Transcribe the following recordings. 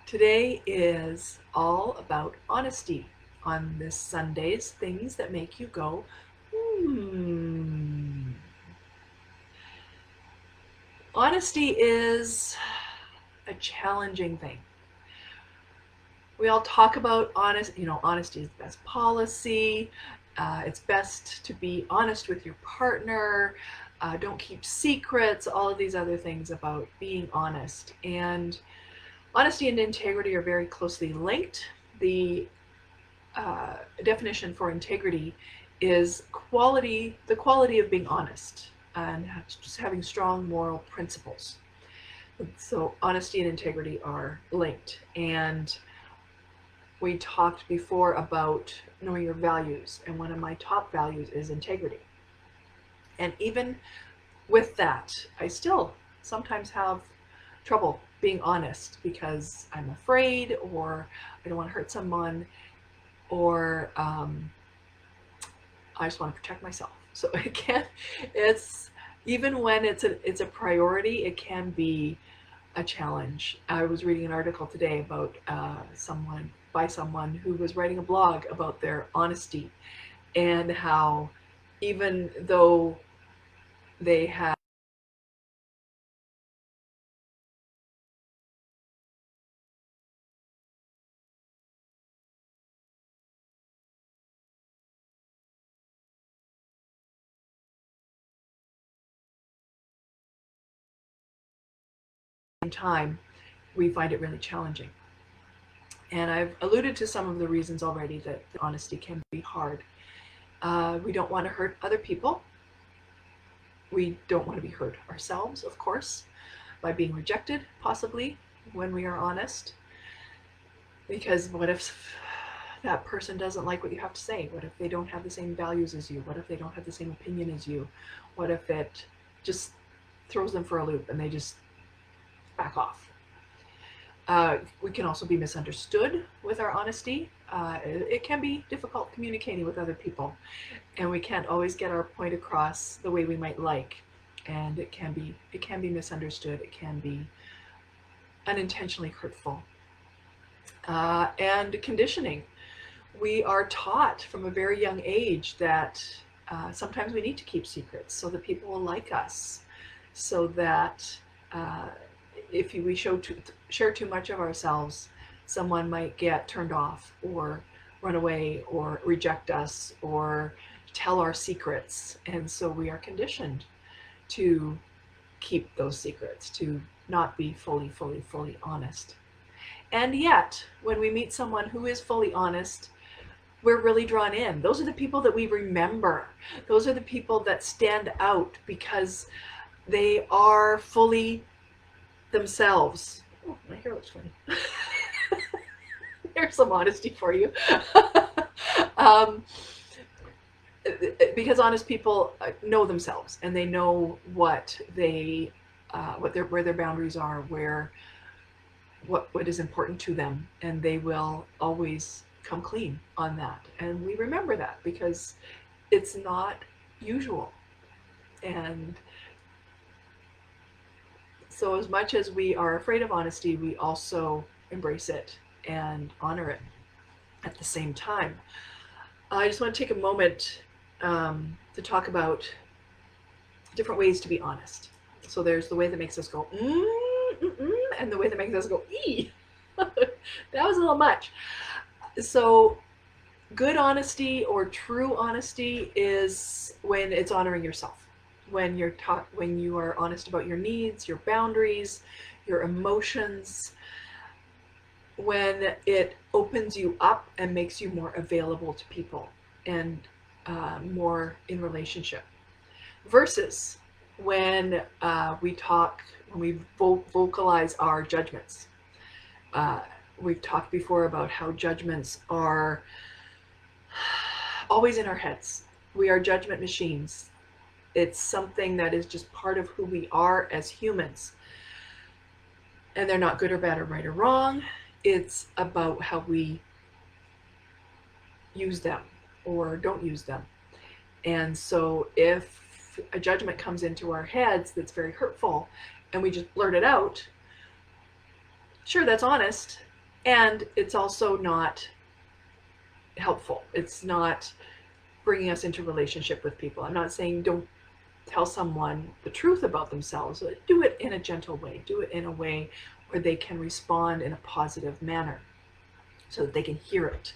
Today is all about honesty on this Sunday's things that make you go, hmm. Honesty is a challenging thing. We all talk about honesty is the best policy. It's best to be honest with your partner. Don't keep secrets, all of these other things about being honest. And honesty and integrity are very closely linked. The definition for integrity is the quality of being honest and just having strong moral principles. So honesty and integrity are linked. And we talked before about knowing your values, and one of my top values is integrity. And even with that, I still sometimes have trouble being honest because I'm afraid, or I don't want to hurt someone, or I just want to protect myself. So it's even when it's a priority, it can be a challenge. I was reading an article today about someone who was writing a blog about their honesty, and how even though they had time, we find it really challenging. And I've alluded to some of the reasons already that honesty can be hard. We don't want to hurt other people. We don't want to be hurt ourselves, of course, by being rejected, possibly, when we are honest. Because what if that person doesn't like what you have to say? What if they don't have the same values as you? What if they don't have the same opinion as you? What if it just throws them for a loop and they just back off? We can also be misunderstood with our honesty. It can be difficult communicating with other people, and we can't always get our point across the way we might like, and it can be misunderstood. It can be unintentionally hurtful. And conditioning. We are taught from a very young age that sometimes we need to keep secrets so that people will like us, so that if we share too much of ourselves, someone might get turned off or run away or reject us or tell our secrets. And so we are conditioned to keep those secrets, to not be fully honest. And yet, when we meet someone who is fully honest, we're really drawn in. Those are the people that we remember. Those are the people that stand out because they are fully themselves. Oh, my hair looks funny. There's some honesty for you. Because honest people know themselves, and they know where their boundaries are, what is important to them, and they will always come clean on that. And we remember that because it's not usual. And so as much as we are afraid of honesty, we also embrace it and honor it at the same time. I just want to take a moment to talk about different ways to be honest. So there's the way that makes us go, and the way that makes us go, ee. That was a little much. So good honesty or true honesty is when it's honoring yourself. When you are honest about your needs, your boundaries, your emotions, when it opens you up and makes you more available to people and more in relationship, versus when we vocalize our judgments. We've talked before about how judgments are always in our heads. We are judgment machines. It's something that is just part of who we are as humans. And they're not good or bad or right or wrong. It's about how we use them or don't use them. And so if a judgment comes into our heads that's very hurtful and we just blurt it out, sure, that's honest, And it's also not helpful. It's not bringing us into relationship with people. I'm not saying don't tell someone the truth about themselves, but do it in a gentle way. Do it in a way where they can respond in a positive manner so that they can hear it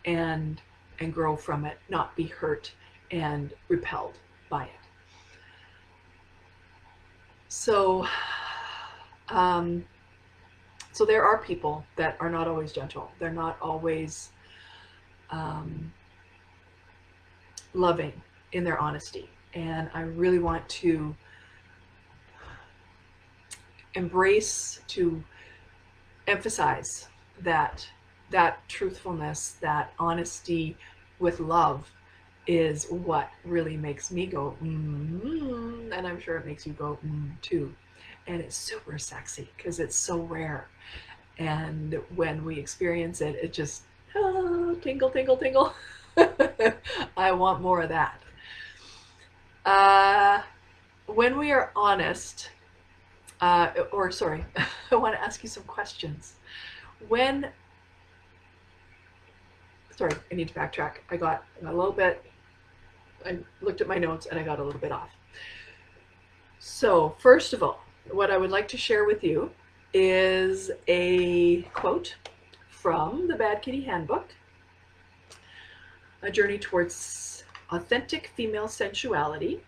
and grow from it, not be hurt and repelled by it. So so there are people that are not always gentle. They're not always loving in their honesty. And I really want to embrace, to emphasize that truthfulness, that honesty with love is what really makes me go, and I'm sure it makes you go, too. And it's super sexy because it's so rare. And when we experience it, it just, tingle, tingle, tingle. I want more of that. When we are honest, I want to ask you some questions. Sorry, I need to backtrack. I got a little bit, I looked at my notes and I got a little bit off. So first of all, what I would like to share with you is a quote from the Bad Kitty Handbook, A Journey Towards Authentic Female Sensuality.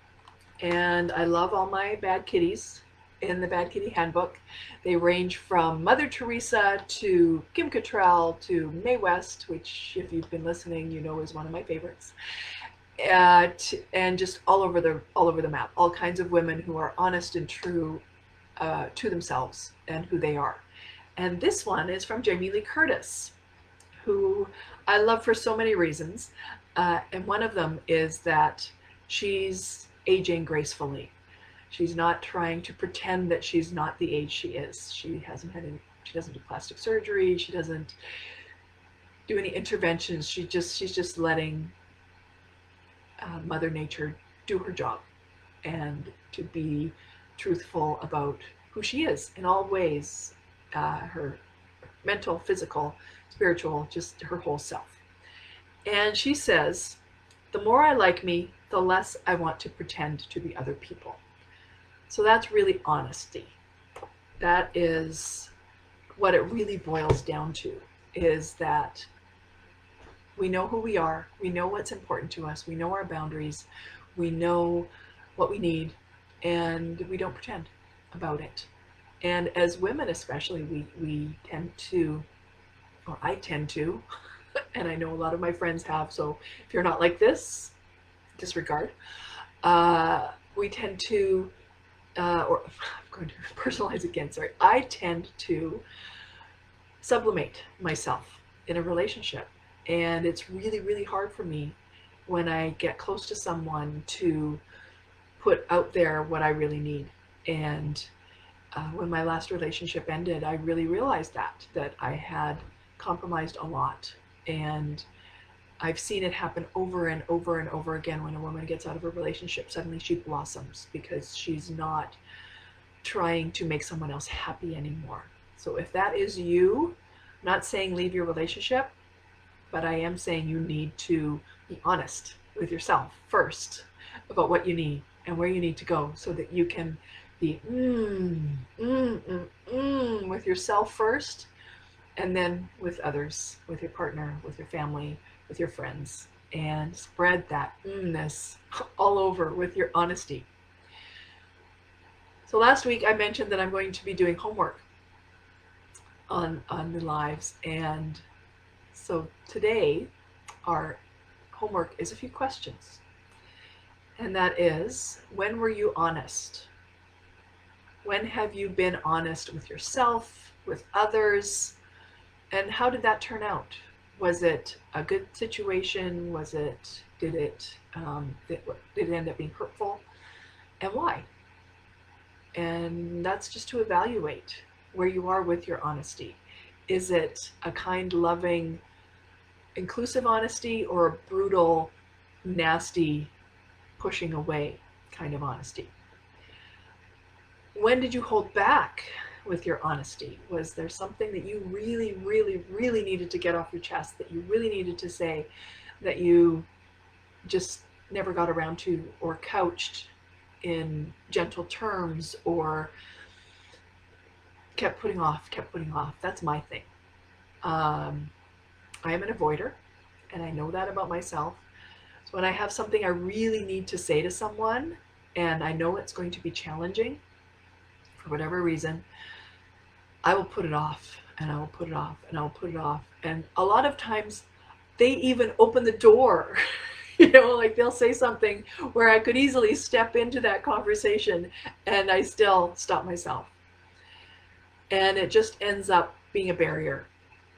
And I love all my bad kitties in the Bad Kitty Handbook. They range from Mother Teresa to Kim Cattrall to Mae West, which if you've been listening, you know is one of my favorites. And just all over the map, all kinds of women who are honest and true to themselves and who they are. And this one is from Jamie Lee Curtis, who I love for so many reasons. And one of them is that she's aging gracefully. She's not trying to pretend that she's not the age she is. She doesn't do plastic surgery. She doesn't do any interventions. She's just letting Mother Nature do her job and to be truthful about who she is in all ways, her mental, physical, spiritual, just her whole self. And she says, the more I like me, the less I want to pretend to be other people. So that's really honesty. That is what it really boils down to, is that we know who we are, we know what's important to us, we know our boundaries, we know what we need, and we don't pretend about it. And as women especially, we tend to, or I tend to, and I know a lot of my friends have, so if you're not like this, disregard. We tend to, or I'm going to personalize again, sorry. I tend to sublimate myself in a relationship. And it's really, really hard for me when I get close to someone to put out there what I really need. And when my last relationship ended, I really realized that I had compromised a lot. And I've seen it happen over and over and over again. When a woman gets out of a relationship, suddenly she blossoms because she's not trying to make someone else happy anymore. So if that is you, I'm not saying leave your relationship, but I am saying you need to be honest with yourself first about what you need and where you need to go so that you can be with yourself first, and then with others, with your partner, with your family, with your friends, and spread that ness all over with your honesty. So last week I mentioned that I'm going to be doing homework on the lives, and so today our homework is a few questions. And that is, when were you honest? When have you been honest with yourself, with others? And how did that turn out? Was it a good situation? Did it end up being hurtful? And why? And that's just to evaluate where you are with your honesty. Is it a kind, loving, inclusive honesty, or a brutal, nasty, pushing away kind of honesty? When did you hold back with your honesty? Was there something that you really, really, really needed to get off your chest, that you really needed to say, that you just never got around to, or couched in gentle terms, or kept putting off, kept putting off? That's my thing. I am an avoider, and I know that about myself. So when I have something I really need to say to someone, and I know it's going to be challenging for whatever reason, I will put it off, and I will put it off, and I will put it off. And a lot of times they even open the door. Like they'll say something where I could easily step into that conversation, and I still stop myself. And it just ends up being a barrier.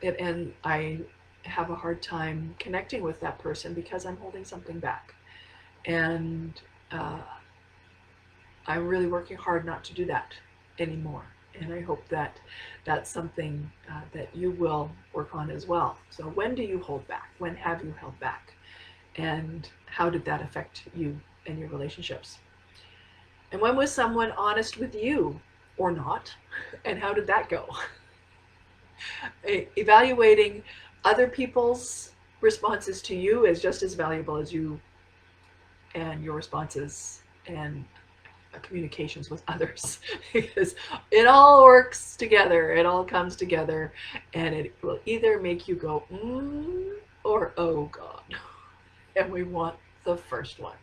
And I have a hard time connecting with that person because I'm holding something back. And I'm really working hard not to do that anymore. And I hope that that's something that you will work on as well. So when do you hold back? When have you held back? And how did that affect you and your relationships? And when was someone honest with you or not? And how did that go? Evaluating other people's responses to you is just as valuable as you and your responses and communications with others, because it all works together, it all comes together, and it will either make you go or oh god. And we want the first one.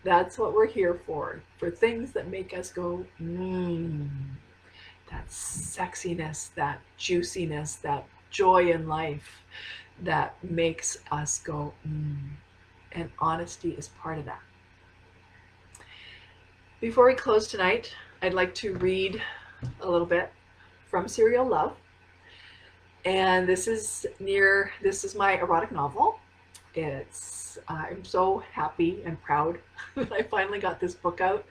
That's what we're here for things that make us go that sexiness, that juiciness, that joy in life that makes us go and honesty is part of that. Before we close tonight, I'd like to read a little bit from Serial Love. And this is my erotic novel. I'm so happy and proud that I finally got this book out.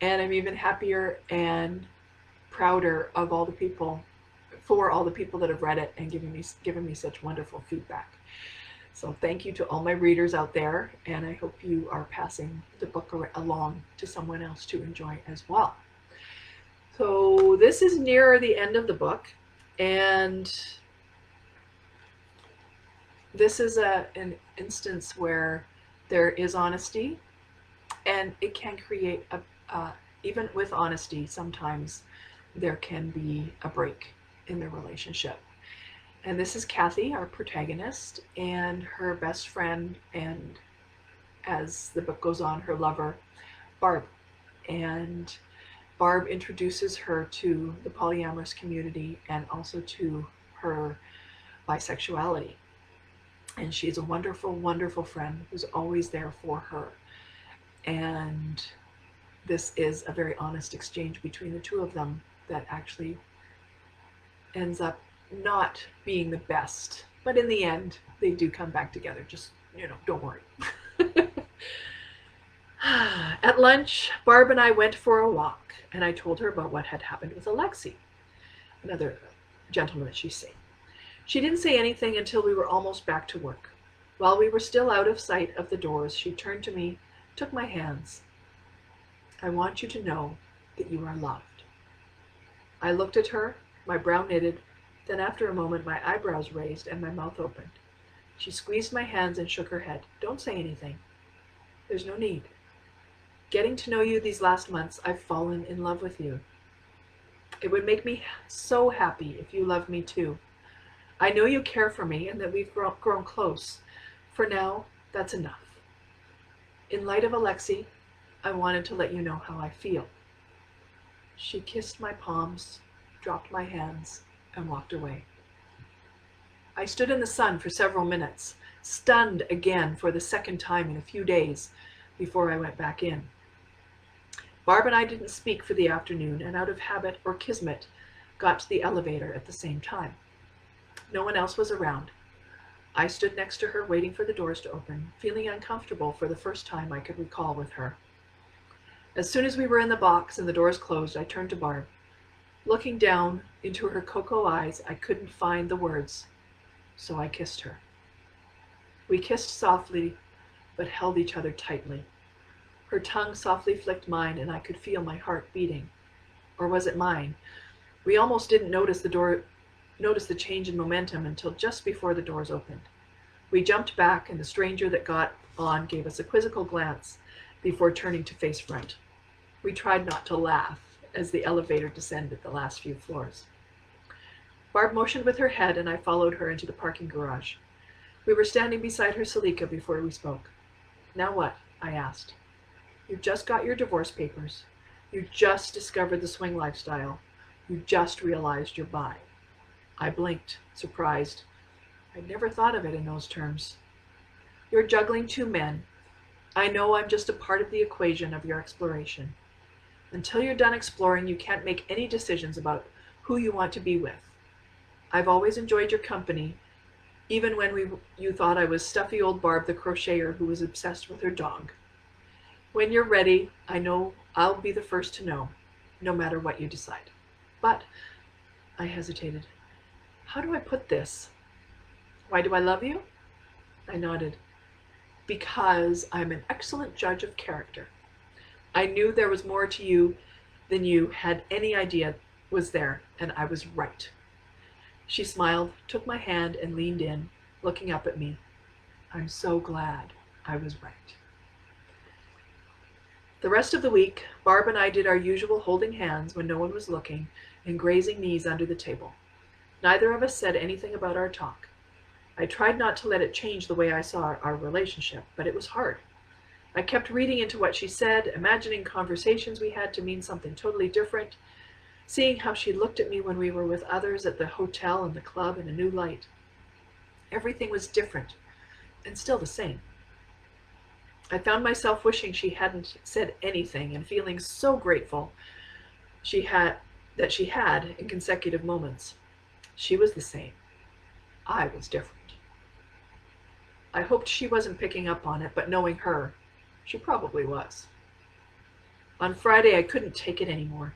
And I'm even happier and prouder of all the people that have read it and given me such wonderful feedback. So thank you to all my readers out there, and I hope you are passing the book along to someone else to enjoy as well. So this is near the end of the book, and this is an instance where there is honesty, and it can create even with honesty, sometimes there can be a break in the relationship. And this is Kathy, our protagonist, and her best friend, and as the book goes on, her lover, Barb. And Barb introduces her to the polyamorous community and also to her bisexuality. And she's a wonderful, wonderful friend who's always there for her. And this is a very honest exchange between the two of them that actually ends up not being the best, but in the end they do come back together. Just, don't worry. At lunch, Barb and I went for a walk, and I told her about what had happened with Alexi, another gentleman that she's seen. She didn't say anything until we were almost back to work. While we were still out of sight of the doors, she turned to me, took my hands. I want you to know that you are loved. I looked at her, my brow knitted. Then after a moment, my eyebrows raised and my mouth opened. She squeezed my hands and shook her head. Don't say anything. There's no need. Getting to know you these last months, I've fallen in love with you. It would make me so happy if you loved me too. I know you care for me and that we've grown close. For now, that's enough. In light of Alexi, I wanted to let you know how I feel. She kissed my palms, dropped my hands, and walked away. I stood in the sun for several minutes, stunned again for the second time in a few days before I went back in. Barb and I didn't speak for the afternoon, and out of habit or kismet, got to the elevator at the same time. No one else was around. I stood next to her, waiting for the doors to open, feeling uncomfortable for the first time I could recall with her. As soon as we were in the box and the doors closed, I turned to Barb. Looking down into her cocoa eyes, I couldn't find the words, so I kissed her. We kissed softly, but held each other tightly. Her tongue softly flicked mine, and I could feel my heart beating. Or was it mine? We almost didn't notice the change in momentum until just before the doors opened. We jumped back, and the stranger that got on gave us a quizzical glance before turning to face front. We tried not to laugh as the elevator descended the last few floors. Barb motioned with her head, and I followed her into the parking garage. We were standing beside her Celica before we spoke. Now what? I asked. You just got your divorce papers. You just discovered the swing lifestyle. You just realized you're bi. I blinked, surprised. I'd never thought of it in those terms. You're juggling two men. I know I'm just a part of the equation of your exploration. Until you're done exploring, you can't make any decisions about who you want to be with. I've always enjoyed your company, even when you thought I was stuffy old Barb the crocheter who was obsessed with her dog. When you're ready, I know I'll be the first to know, no matter what you decide. But, I hesitated. How do I put this? Why do I love you? I nodded. Because I'm an excellent judge of character. I knew there was more to you than you had any idea was there, and I was right. She smiled, took my hand, and leaned in, looking up at me. I'm so glad I was right. The rest of the week, Barb and I did our usual holding hands when no one was looking and grazing knees under the table. Neither of us said anything about our talk. I tried not to let it change the way I saw our relationship, but it was hard. I kept reading into what she said, imagining conversations we had to mean something totally different, seeing how she looked at me when we were with others at the hotel and the club in a new light. Everything was different, and still the same. I found myself wishing she hadn't said anything and feeling so grateful that she had in consecutive moments. She was the same. I was different. I hoped she wasn't picking up on it, but knowing her, she probably was. On Friday, I couldn't take it anymore.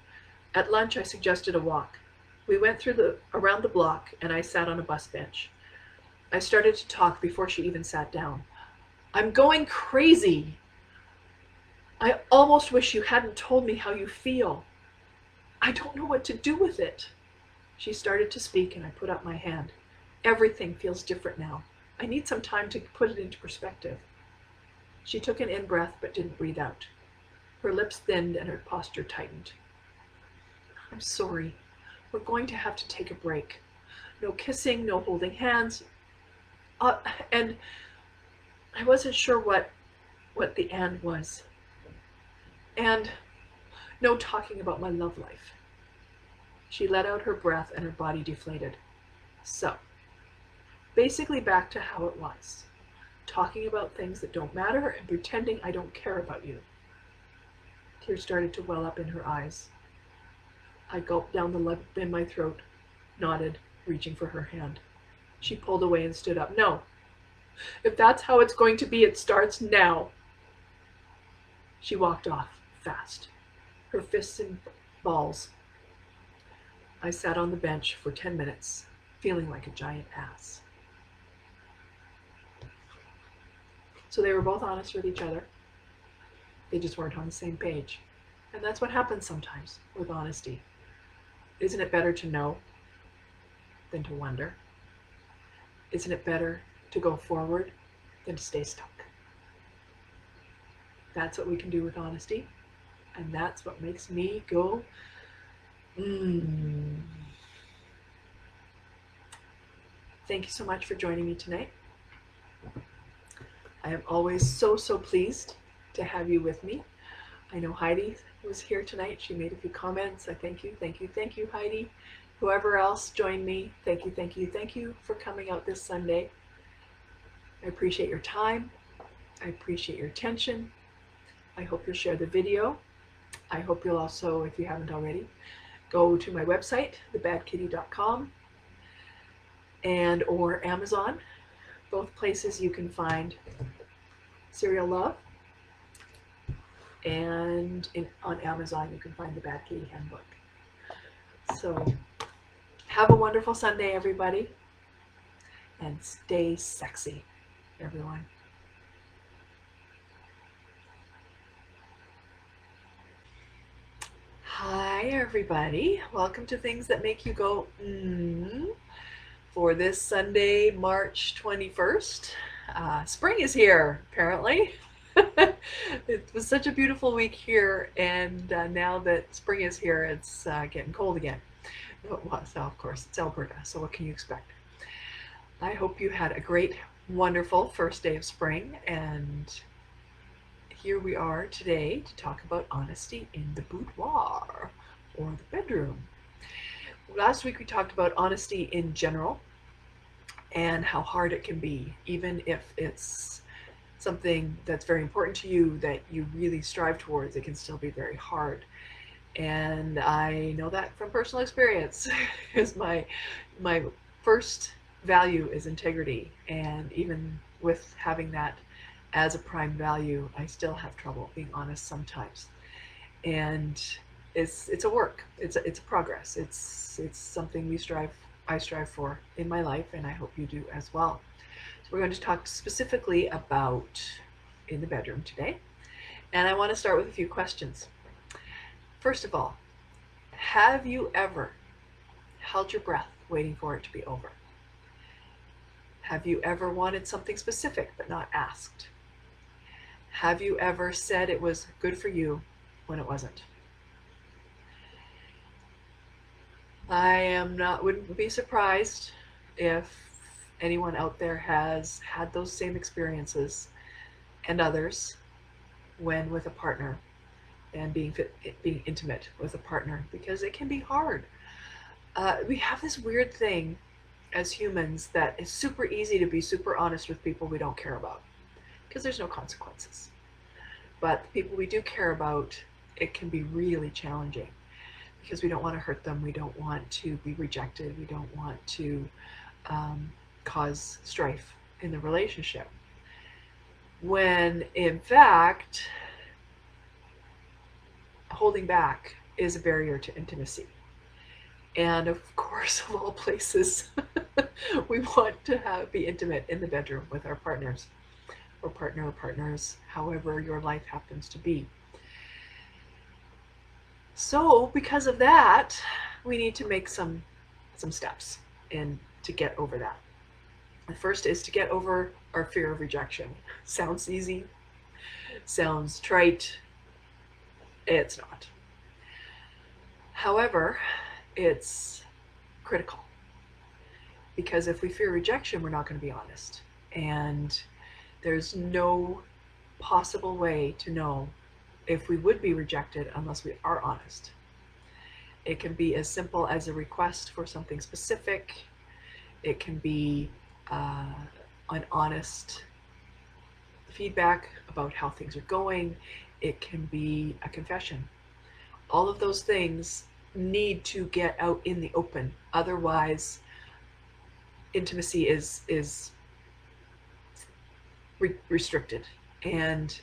At lunch, I suggested a walk. We went around the block, and I sat on a bus bench. I started to talk before she even sat down. I'm going crazy. I almost wish you hadn't told me how you feel. I don't know what to do with it. She started to speak, and I put up my hand. Everything feels different now. I need some time to put it into perspective. She took an in-breath but didn't breathe out. Her lips thinned and her posture tightened. I'm sorry. We're going to have to take a break. No kissing, no holding hands. And I wasn't sure what the "and" was. And no talking about my love life. She let out her breath and her body deflated. So, basically back to how it was. Talking about things that don't matter and pretending I don't care about you. Tears started to well up in her eyes. I gulped down the lump in my throat, nodded, reaching for her hand. She pulled away and stood up. No. If that's how it's going to be, it starts now. She walked off, fast, her fists in balls. I sat on the bench for 10 minutes, feeling like a giant ass. So they were both honest with each other. They just weren't on the same page. And that's what happens sometimes with honesty. Isn't it better to know than to wonder? Isn't it better to go forward than to stay stuck? That's what we can do with honesty. And that's what makes me go, Thank you so much for joining me tonight. I am always so pleased to have you with me. I know Heidi was here tonight. She made a few comments. I thank you, Heidi. Whoever else joined me, thank you for coming out this Sunday. I appreciate your time. I appreciate your attention. I hope you'll share the video. I hope you'll also, if you haven't already, go to my website, thebadkitty.com, and or Amazon. Both places you can find Serial Love, and on Amazon you can find the Bad Kitty Handbook. So have a wonderful Sunday, everybody, and stay sexy, everyone. Hi, everybody. Welcome to Things That Make You Go, for this Sunday, March 21st. Spring is here, apparently. It was such a beautiful week here, and now that spring is here, it's getting cold again. Well, so of course, it's Alberta, so what can you expect? I hope you had a great, wonderful first day of spring, and here we are today to talk about honesty in the boudoir or the bedroom. Last week we talked about honesty in general and how hard it can be, even if it's something that's very important to you that you really strive towards, it can still be very hard. And I know that from personal experience. Is my first value is integrity, and even with having that as a prime value, I still have trouble being honest sometimes. And it's a work. It's a progress. It's something I strive for in my life, and I hope you do as well. So we're going to talk specifically about in the bedroom today, and I want to start with a few questions. First of all, have you ever held your breath waiting for it to be over? Have you ever wanted something specific but not asked? Have you ever said it was good for you when it wasn't? Wouldn't be surprised if anyone out there has had those same experiences and others when with a partner and being intimate with a partner, because it can be hard. We have this weird thing as humans that it's super easy to be super honest with people we don't care about because there's no consequences. But the people we do care about, it can be really challenging because we don't want to hurt them. We don't want to be rejected. We don't want to cause strife in the relationship. When in fact, holding back is a barrier to intimacy. And of course, of all places, we want to be intimate in the bedroom with our partners or partners, however your life happens to be. So because of that, we need to make some steps in to get over that. The first is to get over our fear of rejection. Sounds easy, sounds trite. It's not. However, it's critical, because if we fear rejection, we're not going to be honest. And there's no possible way to know if we would be rejected unless we are honest. It can be as simple as a request for something specific. It can be an honest feedback about how things are going. It can be a confession. All of those things need to get out in the open. Otherwise, intimacy is restricted. And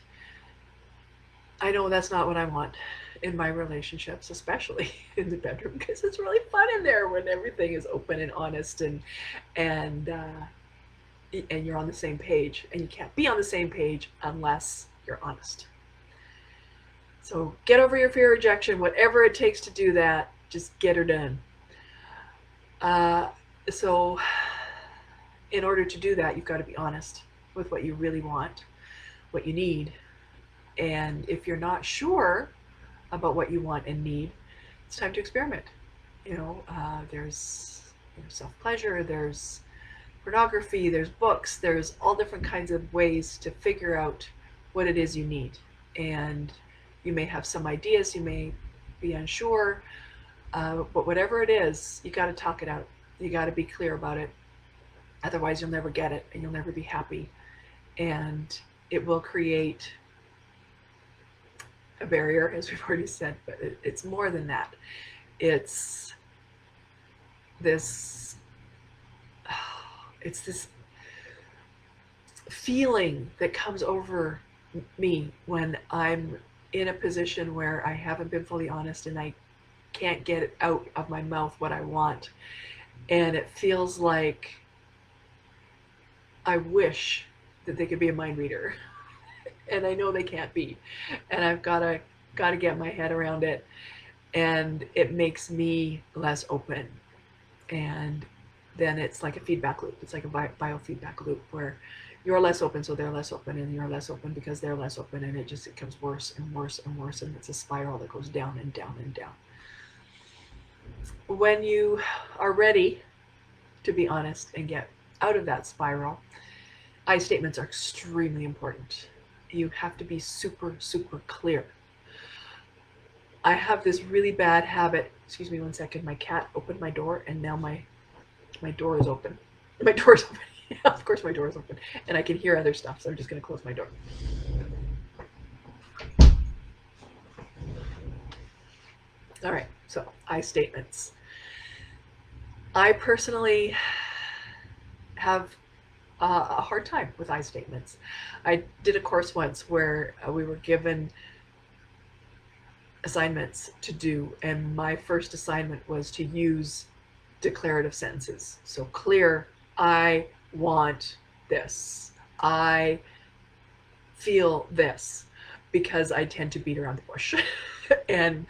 I know that's not what I want in my relationships, especially in the bedroom, because it's really fun in there when everything is open and honest and you're on the same page. And you can't be on the same page unless you're honest. So get over your fear of rejection, whatever it takes to do that. Just get her done. So in order to do that, you've got to be honest with what you really want, what you need. And if you're not sure about what you want and need, it's time to experiment. There's self-pleasure, there's pornography, there's books, there's all different kinds of ways to figure out what it is you need. And you may have some ideas, you may be unsure, but whatever it is, you got to talk it out. You got to be clear about it. Otherwise, you'll never get it and you'll never be happy. And it will create a barrier, as we've already said, but it's more than that. It's this feeling that comes over me when I'm in a position where I haven't been fully honest and I can't get it out of my mouth what I want. And it feels like I wish that they could be a mind reader. And I know they can't be. And I've got to get my head around it. and it makes me less open. And then it's like a feedback loop. It's like a biofeedback loop where you're less open, so they're less open, and you're less open because they're less open, and it becomes worse and worse and worse, and it's a spiral that goes down and down and down. When you are ready to be honest and get out of that spiral, I statements are extremely important. You have to be super, super clear. I have this really bad habit. Excuse me one second. My cat opened my door, and now my door is open. My door is open. Of course my door is open. And I can hear other stuff, so I'm just going to close my door. All right, so I statements. I personally have a hard time with I statements. I did a course once where we were given assignments to do, and my first assignment was to use declarative sentences. So clear, I want this. I feel this, because I tend to beat around the bush and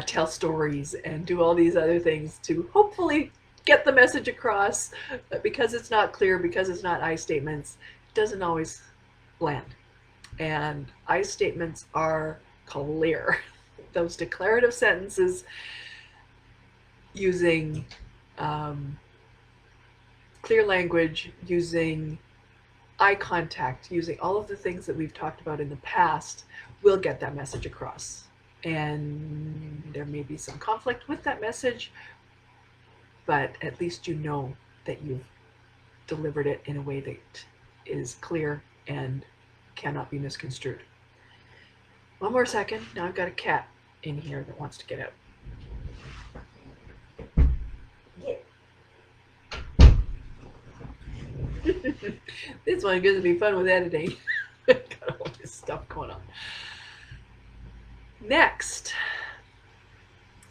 tell stories and do all these other things to hopefully get the message across. But because it's not clear, because it's not I statements, it doesn't always land. And I statements are clear. Those declarative sentences using clear language, using eye contact, using all of the things that we've talked about in the past will get that message across. And there may be some conflict with that message, but at least you know that you've delivered it in a way that is clear and cannot be misconstrued. One more second. Now I've got a cat in here that wants to get out. This one gives me fun with editing. Got all this stuff going on. Next,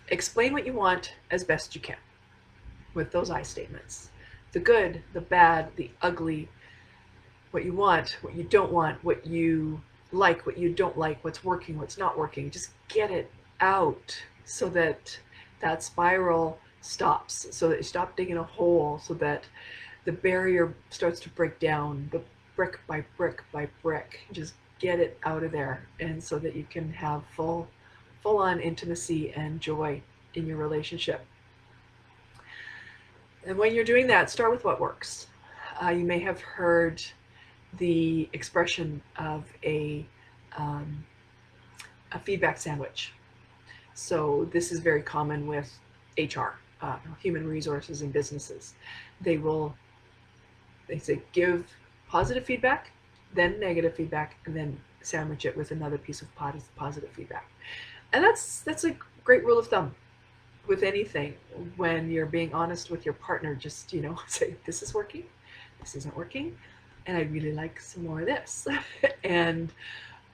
explain what you want as best you can with those I statements. The good, the bad, the ugly, what you want, what you don't want, what you like, what you don't like, what's working, what's not working. Just get it out so that that spiral stops, so that you stop digging a hole, so that the barrier starts to break down, but brick by brick by brick. Just get it out of there, and so that you can have full on intimacy and joy in your relationship. And when you're doing that, start with what works. You may have heard the expression of a feedback sandwich. So this is very common with HR, human resources and businesses. They say give positive feedback, then negative feedback, and then sandwich it with another piece of positive feedback. And that's a great rule of thumb with anything. When you're being honest with your partner, just say, this is working, this isn't working, and I'd really like some more of this. And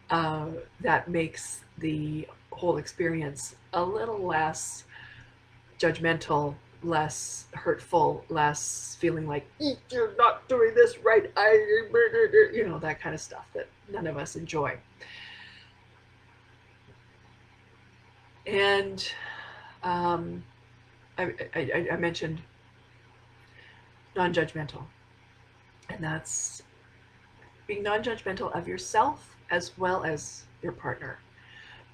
that makes the whole experience a little less judgmental, less hurtful, less feeling like you're not doing this right, that kind of stuff that none of us enjoy. And I mentioned non-judgmental, and that's being non-judgmental of yourself as well as your partner.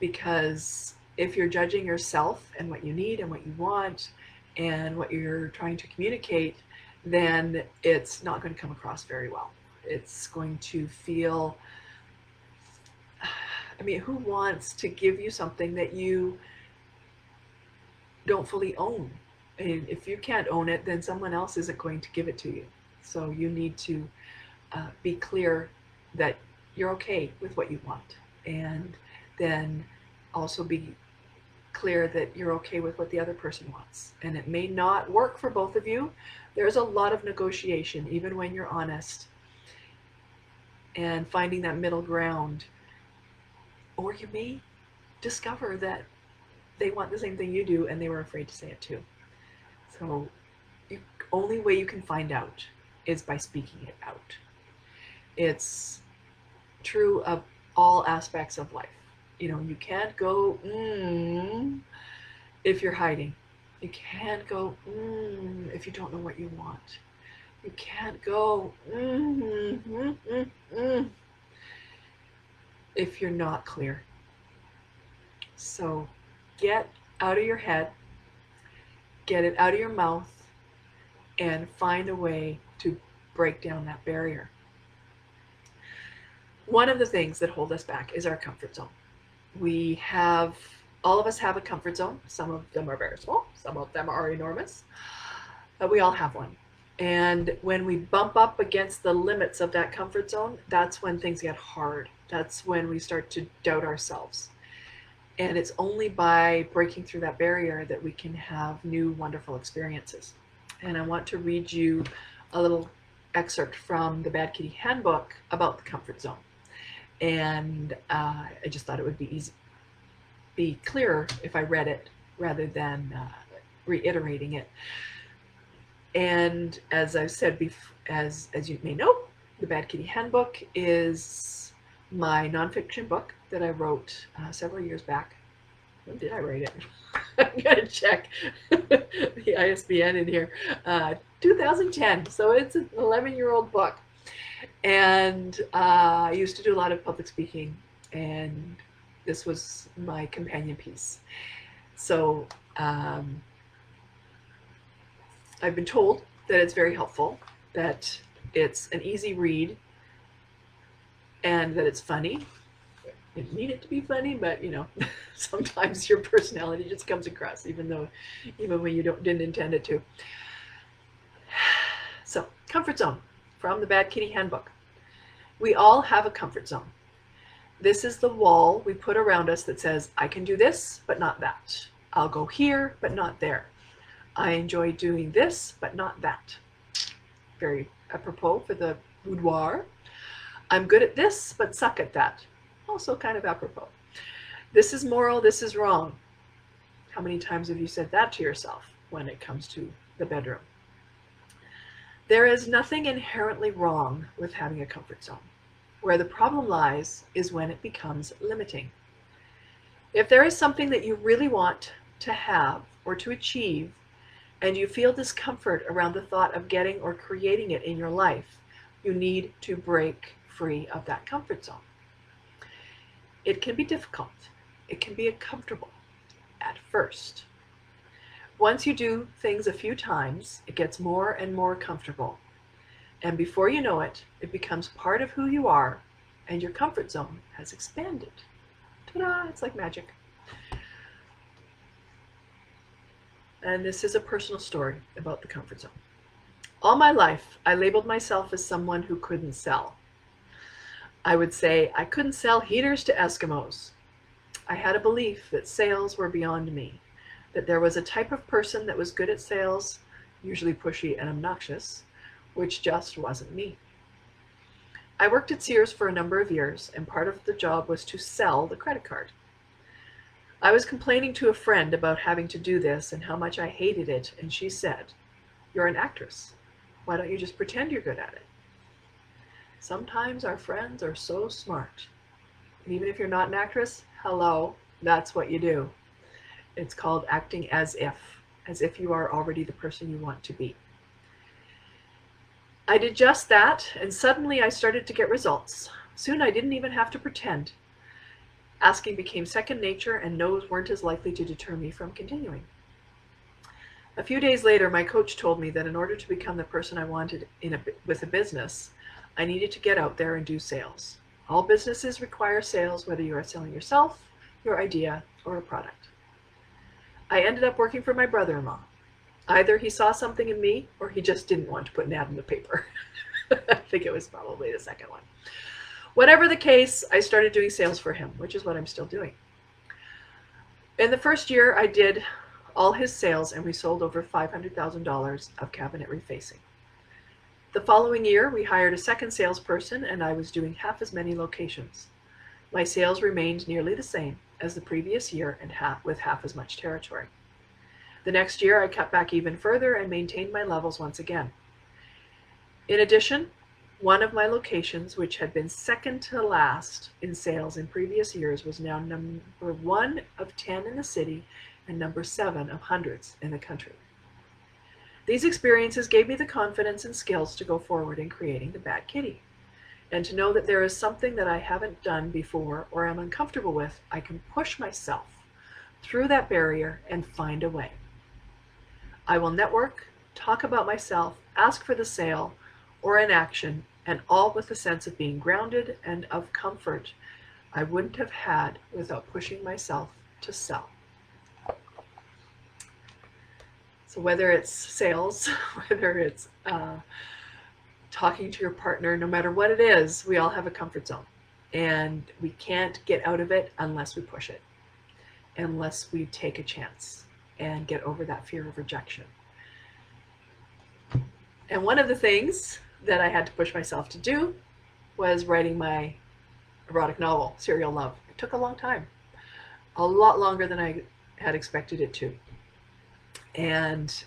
Because if you're judging yourself and what you need and what you want and what you're trying to communicate, then it's not going to come across very well. It's going to feel, who wants to give you something that you don't fully own? And if you can't own it, then someone else isn't going to give it to you. So you need to be clear that you're okay with what you want, and then also be clear that you're okay with what the other person wants. And it may not work for both of you. There's a lot of negotiation, even when you're honest, and finding that middle ground. Or you may discover that they want the same thing you do and they were afraid to say it too. So the only way you can find out is by speaking it out. It's true of all aspects of life. You can't go, if you're hiding. You can't go if you don't know what you want. You can't go if you're not clear. So get out of your head, get it out of your mouth, and find a way to break down that barrier. One of the things that hold us back is our comfort zone. All of us have a comfort zone. Some of them are very small, some of them are enormous, but we all have one. And when we bump up against the limits of that comfort zone, that's when things get hard. That's when we start to doubt ourselves. And it's only by breaking through that barrier that we can have new, wonderful experiences. And I want to read you a little excerpt from the Bad Kitty Handbook about the comfort zone. And I just thought it would be clearer if I read it rather than reiterating it. And as I've said as you may know, the Bad Kitty Handbook is my nonfiction book that I wrote several years back. When did I write it? I'm gonna check the ISBN in here. 2010, so it's an 11-year-old book. And I used to do a lot of public speaking, and this was my companion piece. So I've been told that it's very helpful, that it's an easy read, and that it's funny. You didn't need it to be funny, but sometimes your personality just comes across, even when you didn't intend it to. So, comfort zone from the Bad Kitty Handbook. We all have a comfort zone. This is the wall we put around us that says, I can do this, but not that. I'll go here, but not there. I enjoy doing this, but not that. Very apropos for the boudoir. I'm good at this, but suck at that. Also kind of apropos. This is moral, this is wrong. How many times have you said that to yourself when it comes to the bedroom? There is nothing inherently wrong with having a comfort zone. Where the problem lies is when it becomes limiting. If there is something that you really want to have or to achieve, and you feel discomfort around the thought of getting or creating it in your life, you need to break free of that comfort zone. It can be difficult. It can be uncomfortable at first. Once you do things a few times, it gets more and more comfortable. And before you know it, it becomes part of who you are, and your comfort zone has expanded. Ta-da! It's like magic. And this is a personal story about the comfort zone. All my life, I labeled myself as someone who couldn't sell. I would say I couldn't sell heaters to Eskimos. I had a belief that sales were beyond me, that there was a type of person that was good at sales, usually pushy and obnoxious, which just wasn't me. I worked at Sears for a number of years, and part of the job was to sell the credit card. I was complaining to a friend about having to do this and how much I hated it, and she said, "You're an actress. Why don't you just pretend you're good at it?" Sometimes our friends are so smart. And even if you're not an actress, hello, that's what you do. It's called acting as if you are already the person you want to be. I did just that, and suddenly I started to get results. Soon I didn't even have to pretend. Asking became second nature, and no's weren't as likely to deter me from continuing. A few days later, my coach told me that in order to become the person I wanted with a business, I needed to get out there and do sales. All businesses require sales, whether you are selling yourself, your idea, or a product. I ended up working for my brother-in-law. Either he saw something in me, or he just didn't want to put an ad in the paper. I think it was probably the second one. Whatever the case, I started doing sales for him, which is what I'm still doing. In the first year, I did all his sales, and we sold over $500,000 of cabinet refacing. The following year, we hired a second salesperson, and I was doing half as many locations. My sales remained nearly the same as the previous year and with half as much territory. The next year, I cut back even further and maintained my levels once again. In addition, one of my locations, which had been second to last in sales in previous years, was now number 1 of 10 in the city and number 7 of hundreds in the country. These experiences gave me the confidence and skills to go forward in creating the Bad Kitty. And to know that there is something that I haven't done before or am uncomfortable with, I can push myself through that barrier and find a way. I will network, talk about myself, ask for the sale or an action, and all with a sense of being grounded and of comfort I wouldn't have had without pushing myself to sell. So whether it's sales, whether it's talking to your partner, no matter what it is, we all have a comfort zone. And we can't get out of it unless we push it, unless we take a chance and get over that fear of rejection. And one of the things that I had to push myself to do was writing my erotic novel, Serial Love. It took a long time, a lot longer than I had expected it to. And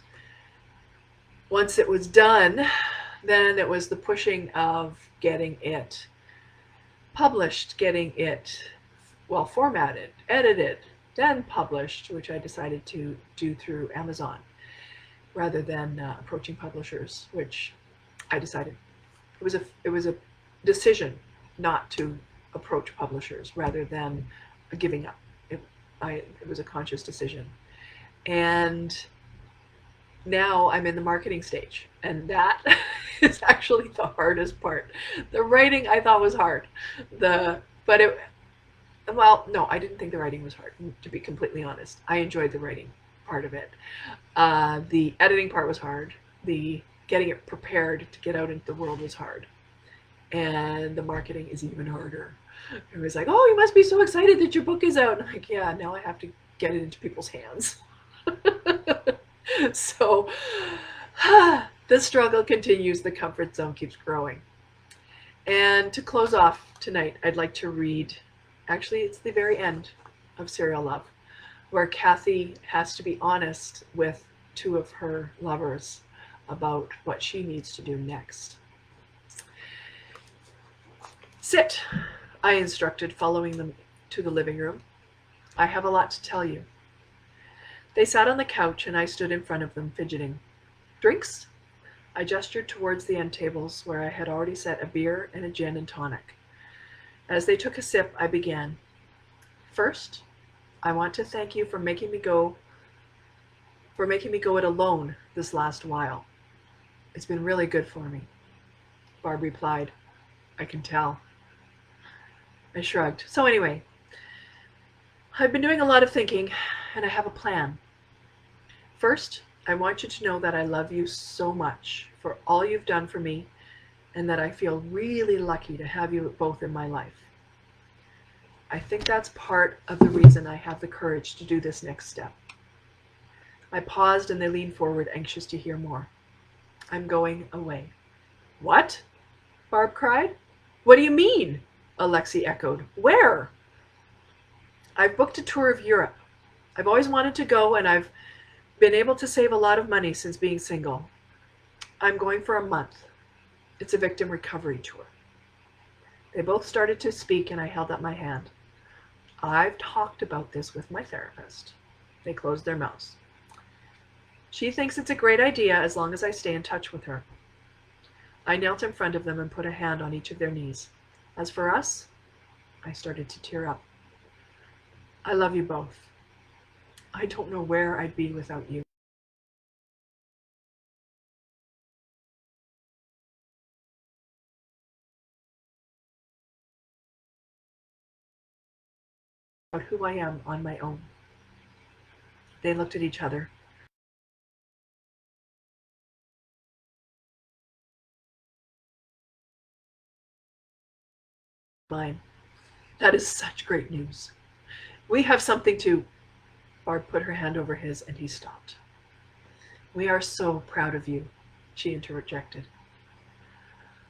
once it was done, then it was the pushing of getting it published, getting it, well, formatted, edited, then published, which I decided to do through Amazon rather than approaching publishers, which I decided it was a decision not to approach publishers rather than giving up. It was a conscious decision. And now I'm in the marketing stage, and that is actually the hardest part. The writing I thought was hard. I didn't think the writing was hard, to be completely honest. I enjoyed the writing part of it. The editing part was hard. The getting it prepared to get out into the world was hard. And the marketing is even harder. It was like, oh, you must be so excited that your book is out. And I'm like, yeah, now I have to get it into people's hands. So the struggle continues. The comfort zone keeps growing. And to close off tonight, I'd like to read, actually, it's the very end of Serial Love, where Kathy has to be honest with 2 of her lovers about what she needs to do next. Sit, I instructed, following them to the living room. I have a lot to tell you. They sat on the couch, and I stood in front of them, fidgeting. Drinks? I gestured towards the end tables, where I had already set a beer and a gin and tonic. As they took a sip, I began. First, I want to thank you for making me go it alone this last while. It's been really good for me. Barb replied, I can tell. I shrugged. So anyway, I've been doing a lot of thinking, and I have a plan. First, I want you to know that I love you so much for all you've done for me, and that I feel really lucky to have you both in my life. I think that's part of the reason I have the courage to do this next step. I paused, and they leaned forward, anxious to hear more. I'm going away. What? Barb cried. What do you mean? Alexei echoed. Where? I've booked a tour of Europe. I've always wanted to go, and I've been able to save a lot of money since being single. I'm going for a month. It's a victim recovery tour. They both started to speak, and I held up my hand. I've talked about this with my therapist. They closed their mouths. She thinks it's a great idea as long as I stay in touch with her. I knelt in front of them and put a hand on each of their knees. As for us, I started to tear up. I love you both. I don't know where I'd be without you. About who I am on my own. They looked at each other. Mine. That is such great news. We have something to... Barb put her hand over his, and he stopped. We are so proud of you, she interjected.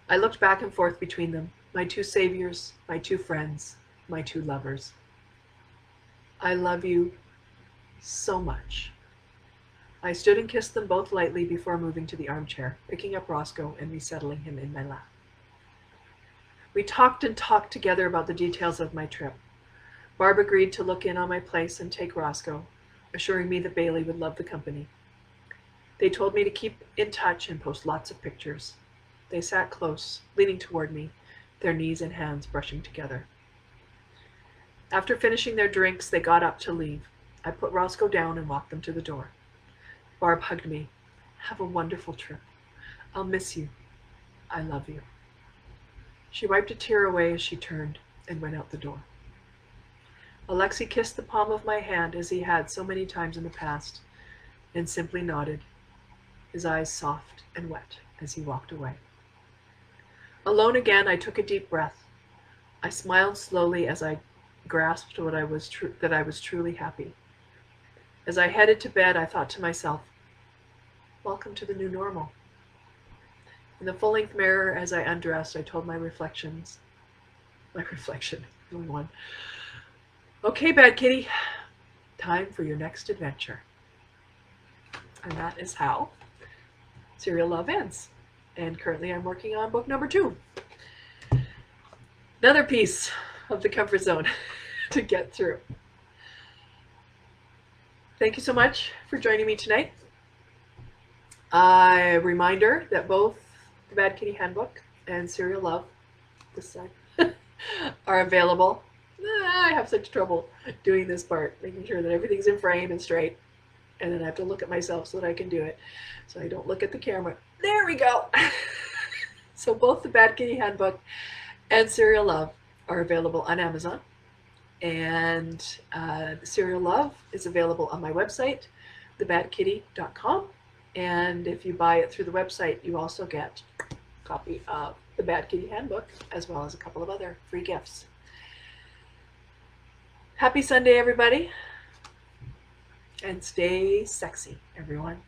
I looked back and forth between them, my 2 saviors, my 2 friends, my 2 lovers. I love you so much. I stood and kissed them both lightly before moving to the armchair, picking up Roscoe and resettling him in my lap. We talked and talked together about the details of my trip. Barb agreed to look in on my place and take Roscoe. assuring me that Bailey would love the company. They told me to keep in touch and post lots of pictures. They sat close, leaning toward me, their knees and hands brushing together. After finishing their drinks, they got up to leave. I put Roscoe down and walked them to the door. Barb hugged me. Have a wonderful trip. I'll miss you. I love you. She wiped a tear away as she turned and went out the door. Alexei kissed the palm of my hand as he had so many times in the past, and simply nodded, his eyes soft and wet as he walked away. Alone again, I took a deep breath. I smiled slowly as I grasped that I was truly happy. As I headed to bed, I thought to myself, welcome to the new normal. In the full-length mirror, as I undressed, I told my reflection, only one. Okay, bad kitty, time for your next adventure. And that is how Serial Love ends. And currently I'm working on book number 2. Another piece of the comfort zone to get through. Thank you so much for joining me tonight. A reminder that both the Bad Kitty Handbook and Serial Love, this side, are available. I have such trouble doing this part, making sure that everything's in frame and straight. And then I have to look at myself so that I can do it. So I don't look at the camera. There we go. So both the Bad Kitty Handbook and Serial Love are available on Amazon. And the Serial Love is available on my website, thebadkitty.com. And if you buy it through the website, you also get a copy of the Bad Kitty Handbook, as well as a couple of other free gifts. Happy Sunday, everybody. And stay sexy, everyone.